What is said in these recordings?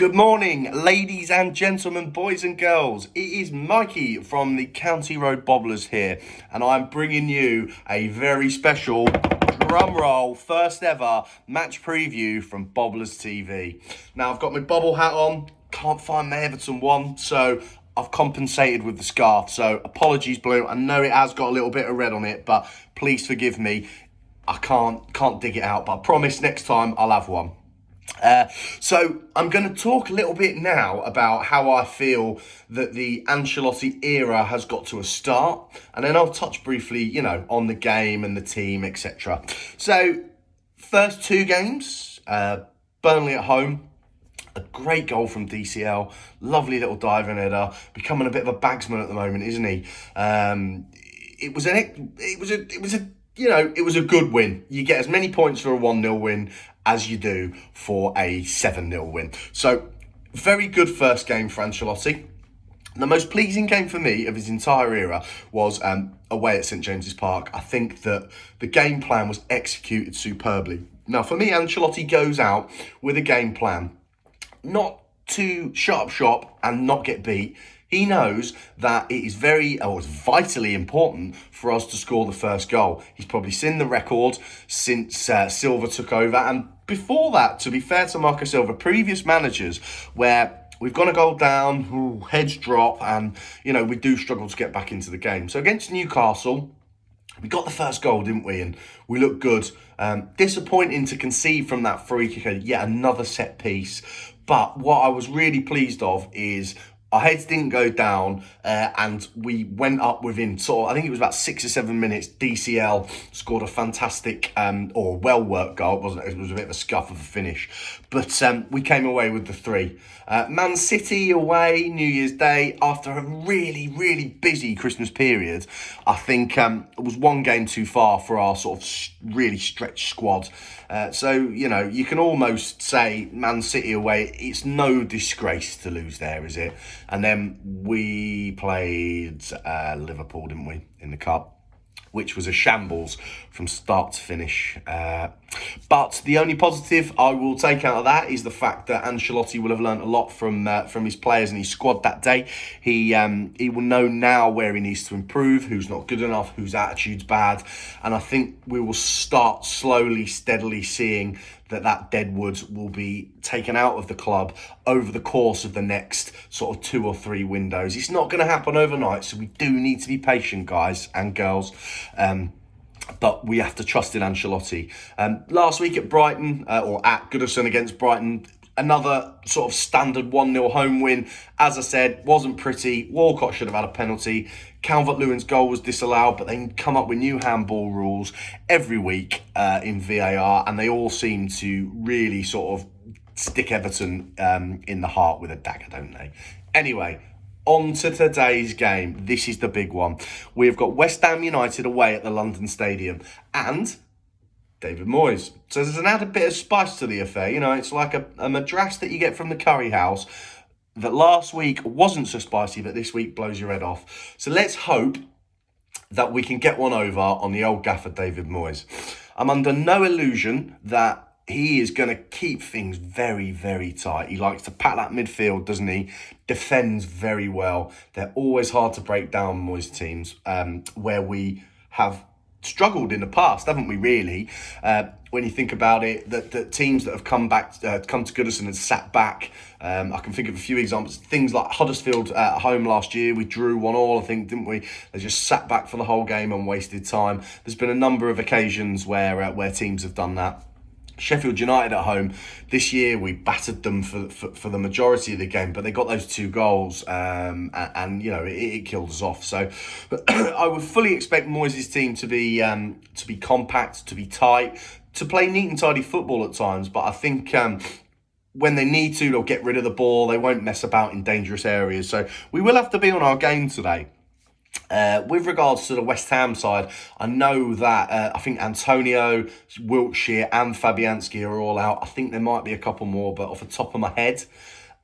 Good morning, ladies and gentlemen, boys and girls. It is Mikey from the County Road Bobblers here, and I'm bringing you a very special, drumroll, first ever match preview from Bobblers TV. Now, I've got my bobble hat on, can't find my Everton one, so I've compensated with the scarf. So apologies, Blue. I know it has got a little bit of red on it, but please forgive me. I can't dig it out, but I promise next time I'll have one. So I'm going to talk a little bit now about how I feel that the Ancelotti era has got to a start, and then I'll touch briefly, on the game and the team, etc. So, first two games, Burnley at home. A great goal from DCL, lovely little diving header, becoming a bit of a bagsman at the moment, isn't he? It was a good win. You get as many points for a 1-0 win as you do for a 7-0 win. So, very good first game for Ancelotti. The most pleasing game for me of his entire era was away at St James's Park. I think that the game plan was executed superbly. Now, for me, Ancelotti goes out with a game plan, not to shut up shop and not get beat. He knows that it's vitally important for us to score the first goal. He's probably seen the record since Silva took over. And before that, to be fair to Marco Silva, previous managers where we've gone a goal down, heads drop, and, we do struggle to get back into the game. So against Newcastle, we got the first goal, didn't we? And we looked good. Disappointing to concede from that free kick, yet another set piece. But what I was really pleased of is our heads didn't go down, and we went up within I think it was about 6 or 7 minutes. DCL scored a fantastic or well-worked goal. It was a bit of a scuff of a finish. But we came away with the 3. Man City away, New Year's Day, after a really, really busy Christmas period. I think it was one game too far for our sort of really stretched squad. So, you can almost say Man City away, it's no disgrace to lose there, is it? And then we played Liverpool, didn't we, in the Cup, which was a shambles from start to finish. But the only positive I will take out of that is the fact that Ancelotti will have learnt a lot from his players and his squad that day. He will know now where he needs to improve, who's not good enough, whose attitude's bad. And I think we will start slowly, steadily seeing that deadwood will be taken out of the club over the course of the next sort of 2 or 3 windows. It's not going to happen overnight, so we do need to be patient, guys and girls. But we have to trust in Ancelotti. Last week at Brighton, or at Goodison against Brighton, another sort of standard 1-0 home win. As I said, wasn't pretty. Walcott should have had a penalty. Calvert-Lewin's goal was disallowed, but they come up with new handball rules every week in VAR, and they all seem to really sort of stick Everton in the heart with a dagger, don't they? Anyway, on to today's game. This is the big one. We've got West Ham United away at the London Stadium and David Moyes. So there's an added bit of spice to the affair. It's like a madras that you get from the curry house that last week wasn't so spicy, but this week blows your head off. So let's hope that we can get one over on the old gaffer, David Moyes. I'm under no illusion that he is going to keep things very, very tight. He likes to pat that midfield, doesn't he? Defends very well. They're always hard to break down, Moyes teams, where we have struggled in the past, haven't we, really? When you think about it, that teams that have come to Goodison and sat back, I can think of a few examples. Things like Huddersfield at home last year, we drew 1-1, I think, didn't we? They just sat back for the whole game and wasted time. There's been a number of occasions where teams have done that. Sheffield United at home this year, we battered them for the majority of the game, but they got those 2 goals, and it killed us off. So I would fully expect Moyes' team to be compact, to be tight, to play neat and tidy football at times. But I think when they need to, they'll get rid of the ball. They won't mess about in dangerous areas. So we will have to be on our game today. With regards to the West Ham side, I know that I think Antonio, Wiltshire and Fabianski are all out. I think there might be a couple more, but off the top of my head,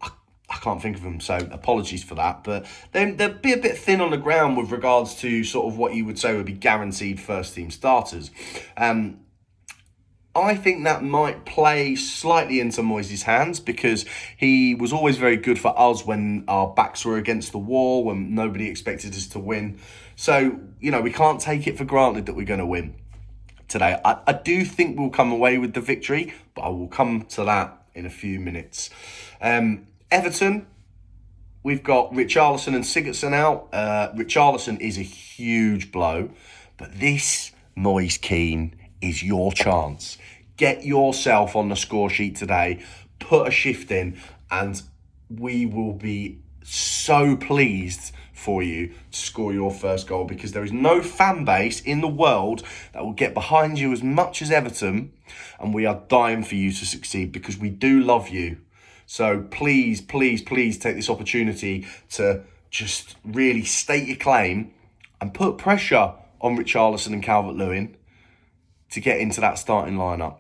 I can't think of them, so apologies for that. But they'll be a bit thin on the ground with regards to sort of what you would say would be guaranteed first-team starters. I think that might play slightly into Moyes' hands because he was always very good for us when our backs were against the wall, when nobody expected us to win. So, we can't take it for granted that we're going to win today. I do think we'll come away with the victory, but I will come to that in a few minutes. Everton, we've got Richarlison and Sigurdsson out. Richarlison is a huge blow, but this, Moise Keane, is your chance. Get yourself on the score sheet today, put a shift in, and we will be so pleased for you to score your first goal, because there is no fan base in the world that will get behind you as much as Everton, and we are dying for you to succeed because we do love you. So please, please, please take this opportunity to just really state your claim and put pressure on Richarlison and Calvert-Lewin to get into that starting lineup.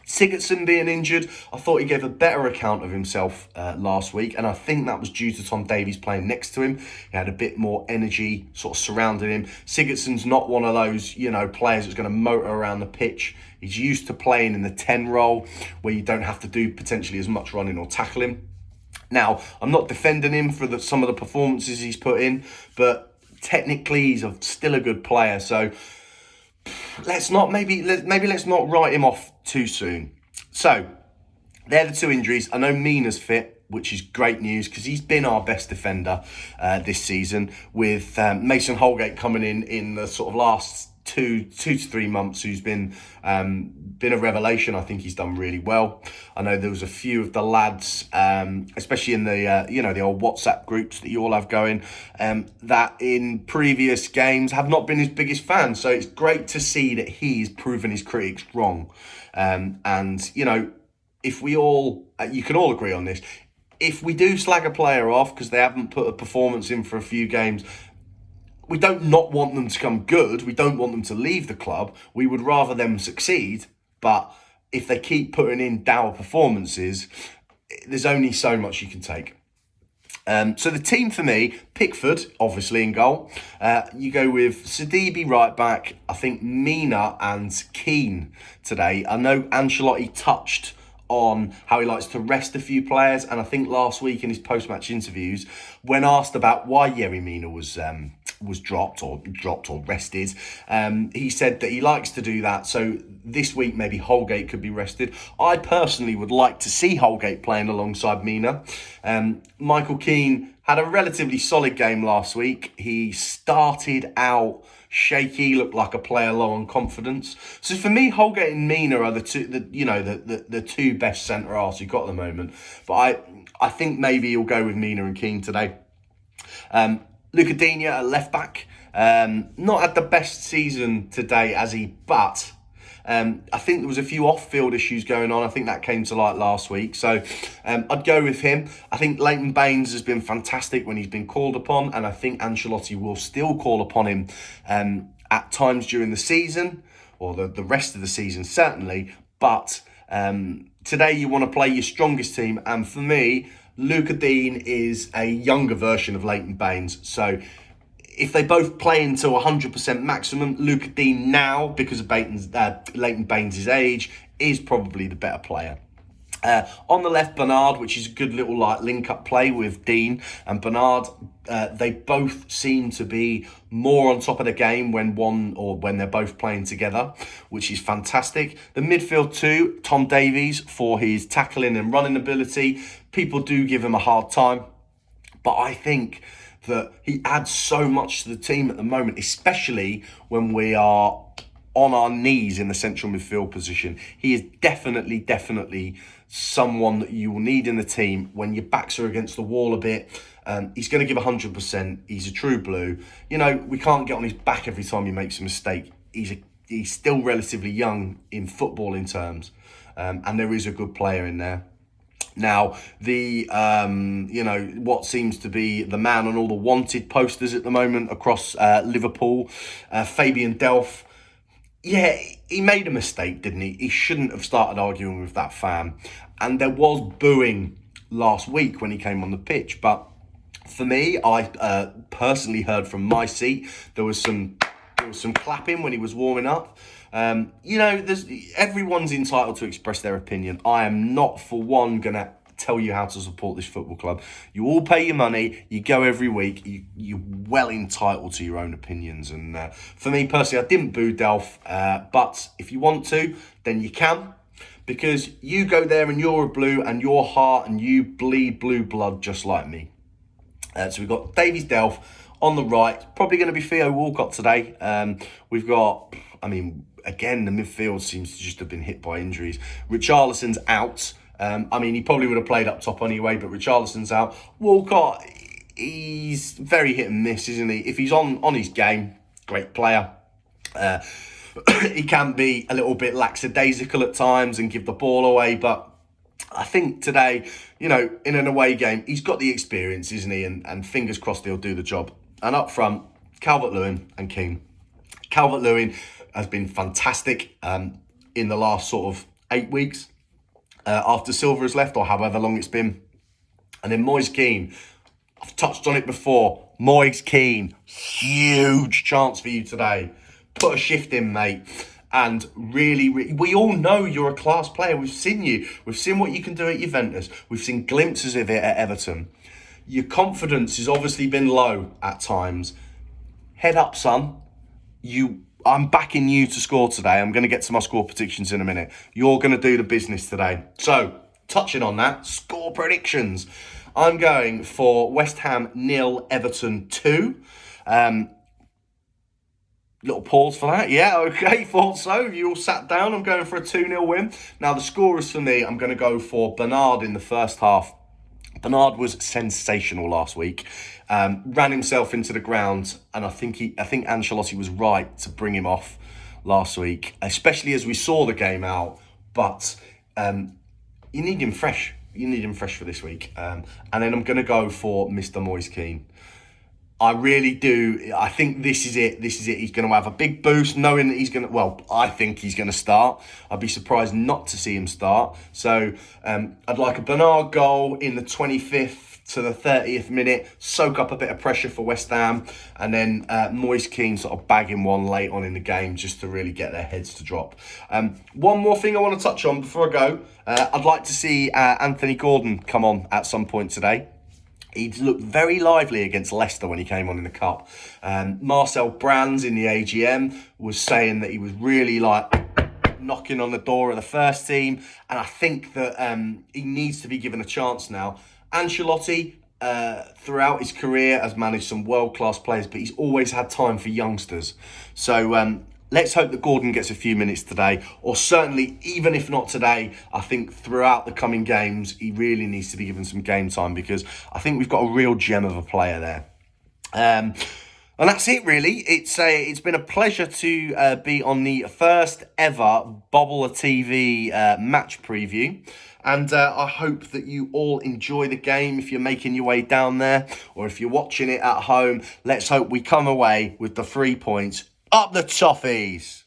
Sigurdsson being injured, I thought he gave a better account of himself last week, and I think that was due to Tom Davies playing next to him. He had a bit more energy sort of surrounding him. Sigurdsson's not one of those, players that's going to motor around the pitch. He's used to playing in the 10 role where you don't have to do potentially as much running or tackling. Now, I'm not defending him for some of the performances he's put in, but technically he's still a good player. So let's not write him off too soon. So they're the two injuries. I know Mina's fit, which is great news because he's been our best defender this season, with Mason Holgate coming in the sort of last two to 3 months, who's been a revelation. I think he's done really well. I know there was a few of the lads, especially in the the old WhatsApp groups that you all have going, that in previous games have not been his biggest fans. So it's great to see that he's proven his critics wrong. And if we all, you can all agree on this, if we do slag a player off because they haven't put a performance in for a few games, we don't not want them to come good. We don't want them to leave the club. We would rather them succeed. But if they keep putting in dour performances, there's only so much you can take. So the team for me, Pickford, obviously in goal. You go with Sidibe right back. I think Mina and Keane today. I know Ancelotti touched on how he likes to rest a few players, and I think last week in his post-match interviews, when asked about why Yerry Mina was dropped or rested, he said that he likes to do that. So this week maybe Holgate could be rested. I personally would like to see Holgate playing alongside Mina. Michael Keane had a relatively solid game last week. He started out shaky, looked like a player low on confidence. So for me, Holgate and Mina are the two best centre halves you've got at the moment. But I think maybe you'll go with Mina and Keane today. Luca Digne at left back, not had the best season today, has he? But I think there was a few off-field issues going on. I think that came to light last week. So I'd go with him. I think Leighton Baines has been fantastic when he's been called upon, and I think Ancelotti will still call upon him at times during the season, or the rest of the season certainly. But today you want to play your strongest team, and for me, Luca Digne is a younger version of Leighton Baines. So if they both play into 100% maximum, Luca Digne now, because of Leighton Baines' age, is probably the better player. On the left, Bernard, which is a good little link-up play with Dean and Bernard. They both seem to be more on top of the game when they're both playing together, which is fantastic. The midfield too, Tom Davies, for his tackling and running ability. People do give him a hard time, but I think that he adds so much to the team at the moment, especially when we are on our knees in the central midfield position. He is definitely someone that you will need in the team when your backs are against the wall a bit. He's going to give 100%. He's a true blue. We can't get on his back every time he makes a mistake. He's still relatively young in footballing terms, and there is a good player in there. Now, what seems to be the man on all the wanted posters at the moment across Liverpool, Fabian Delph. Yeah, he made a mistake, didn't he? He shouldn't have started arguing with that fan. And there was booing last week when he came on the pitch. But for me, I personally heard from my seat, there was some clapping when he was warming up. Everyone's entitled to express their opinion. I am not for one going to tell you how to support this football club. You all pay your money, you go every week, you're well entitled to your own opinions. And for me personally, I didn't boo Delph, but if you want to, then you can, because you go there and you're a blue and your heart and you bleed blue blood just like me. So we've got Davies Delph on the right, probably going to be Theo Walcott today. We've got, again, the midfield seems to just have been hit by injuries. Richarlison's out. He probably would have played up top anyway, but Richarlison's out. Walcott, he's very hit and miss, isn't he? If he's on his game, great player. He can be a little bit lackadaisical at times and give the ball away, but I think today, in an away game, he's got the experience, isn't he? And fingers crossed he'll do the job. And up front, Calvert-Lewin and Keane. Calvert-Lewin has been fantastic in the last sort of 8 weeks after Silva has left, or however long it's been. And then Moise Keane, I've touched on it before. Moise Keane, huge chance for you today. Put a shift in, mate. And really, we all know you're a class player. We've seen you. We've seen what you can do at Juventus. We've seen glimpses of it at Everton. Your confidence has obviously been low at times. Head up, son. I'm backing you to score today. I'm going to get to my score predictions in a minute. You're going to do the business today. So, touching on that, score predictions. I'm going for West Ham 0, Everton 2. Little pause for that. Yeah, okay, thought so. You all sat down. I'm going for a 2-0 win. Now, the scorers for me, I'm going to go for Bernard in the first half. Bernard was sensational last week. Ran himself into the ground, and I think Ancelotti was right to bring him off last week, especially as we saw the game out. But you need him fresh. You need him fresh for this week. And then I'm going to go for Mr. Moise Keane. I really do. I think this is it. He's going to have a big boost, knowing that he's going to... Well, I think he's going to start. I'd be surprised not to see him start. So I'd like a Bernard goal in the 25th to the 30th minute, soak up a bit of pressure for West Ham, and then Moise Keane sort of bagging one late on in the game just to really get their heads to drop. One more thing I want to touch on before I go. I'd like to see Anthony Gordon come on at some point today. He looked very lively against Leicester when he came on in the Cup. Marcel Brands in the AGM was saying that he was really knocking on the door of the first team. And I think that he needs to be given a chance now. Ancelotti, throughout his career, has managed some world-class players, but he's always had time for youngsters. So let's hope that Gordon gets a few minutes today, or certainly, even if not today, I think throughout the coming games, he really needs to be given some game time, because I think we've got a real gem of a player there. And that's it, really. It's been a pleasure to be on the first ever Bobbler TV match preview. And I hope that you all enjoy the game if you're making your way down there, or if you're watching it at home. Let's hope we come away with the 3 points. Up the Toffees!